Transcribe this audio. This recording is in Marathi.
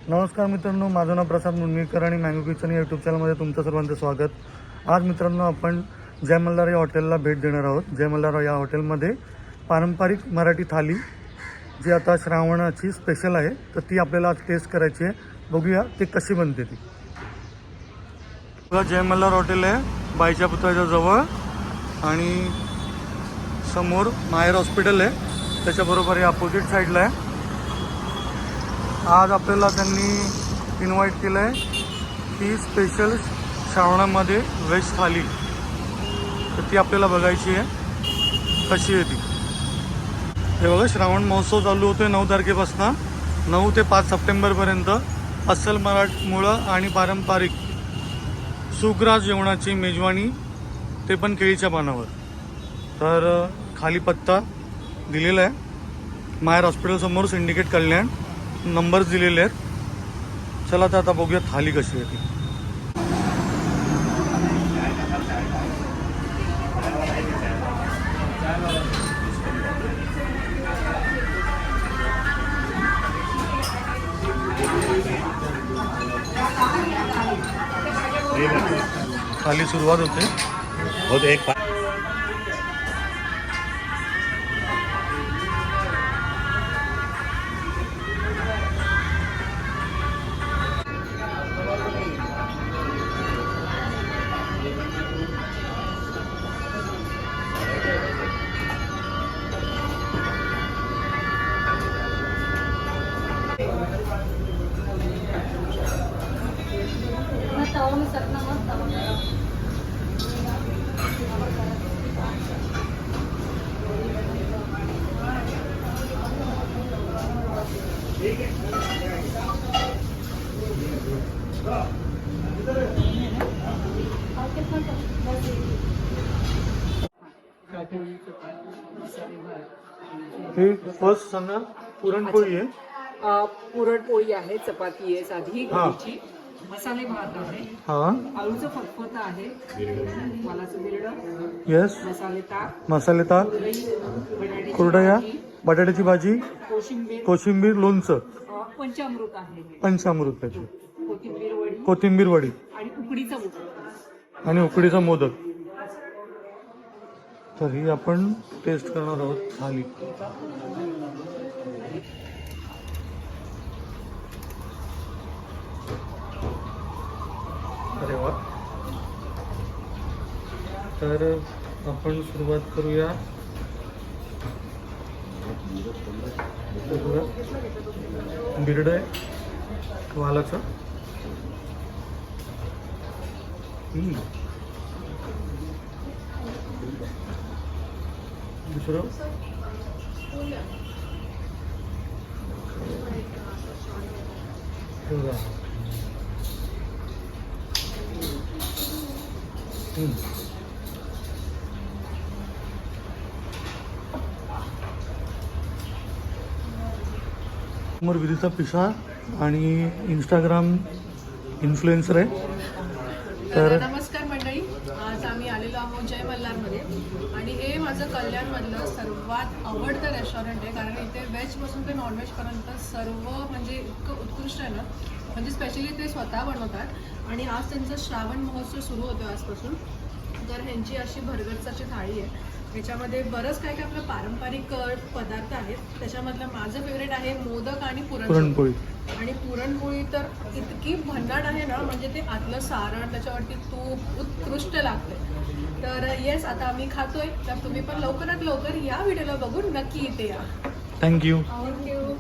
नमस्कार मित्रांनो, माझं नाव प्रसाद मुंडगीकर आणि मँगो किचन या यूट्यूब चॅनलमध्ये तुमचं सर्वांचं स्वागत. आज मित्रांनो आपण जय मल्हार या हॉटेलला भेट देणार आहोत. जय मल्हार या हॉटेलमध्ये पारंपरिक मराठी थाली जी आता श्रावणाची स्पेशल आहे, तर ती आपल्याला आज टेस्ट करायची आहे. बघूया ते कशी बनते ती. जय मल्हार हॉटेल आहे बाईच्या पुतळ्याच्या जवळ आणि समोर माहेर हॉस्पिटल आहे, त्याच्याबरोबर हे अपोजिट साईडला आहे. आज आपल्याला त्यांनी इन्व्हाइट केलं आहे की स्पेशल श्रावणामध्ये व्हेज थाली, तर ती आपल्याला बघायची आहे कशी आहे ती. हे बघा, श्रावण महोत्सव चालू होतो आहे 9 तारखेपासून 9 ते 5 सप्टेंबरपर्यंत. अस्सल मराठमोळं आणि पारंपरिक सुग्रास जेवणाची मेजवानी, ते पण केळीच्या पानावर. तर खाली पत्ता दिलेला आहे, माहेर हॉस्पिटलसमोर, सिंडिकेट कल्याण, नंबर्स दिलेले आहेत. चला तर आता बघूया थाली कशी आहे ती. थाली सुरुवात होते. एक हे फर्स्ट सांगा, पुरणपोळी आहे. पुरणपोळी आहे, चपाती आहे साधी गव्हाची, मसाले भात आहे, आळूचं फतफत आहे, वालाचं बिरडं, येस, मसाले ताक, कुरडया, बटाट्याची भाजी, कोशिंबीर, लोणचं, पंचामृत आहे, पंचामृताची, कोथिंबीर वडी वडी आणि उकडीचा मोदक. तर ही आपण टेस्ट करणार आहोत थाली. अरे वा. तर आपण सुरुवात करूया. बिरड आहे वालाचं. दुसरं समोर विधीचा पिसा आणि इंस्टाग्राम इन्फ्लुएन्सर आहे. तर नमस्कार मंडळी, आज आम्ही आलेलो आहोत जय मल्हारमध्ये आणि हे माझं कल्याणमधलं सर्वात आवडतं रेस्टॉरंट आहे, कारण इथे व्हेजपासून ते नॉनव्हेजपर्यंत सर्व म्हणजे इतकं उत्कृष्ट आहे ना. म्हणजे स्पेशली ते स्वतः बनवतात आणि आज त्यांचा श्रावण महोत्सव सुरू होतो आजपासून. तर ह्यांची अशी भरगच्च थाळी आहे, त्याच्यामध्ये बरंच काय काय आपलं पारंपरिक पदार्थ आहेत. त्याच्यामधलं माझं फेवरेट आहे मोदक आणि पुरणपोळी. आणि पुरणपोळी तर इतकी भन्नाट आहे ना, म्हणजे ते आतलं सारण, त्याच्यावरती तूप उत्कृष्ट लागते. तर येस, आता आम्ही खातोय, तर तुम्ही पण लवकरात लवकर या व्हिडिओला बघून नक्की इथे या. थँक्यू. थँक्यू.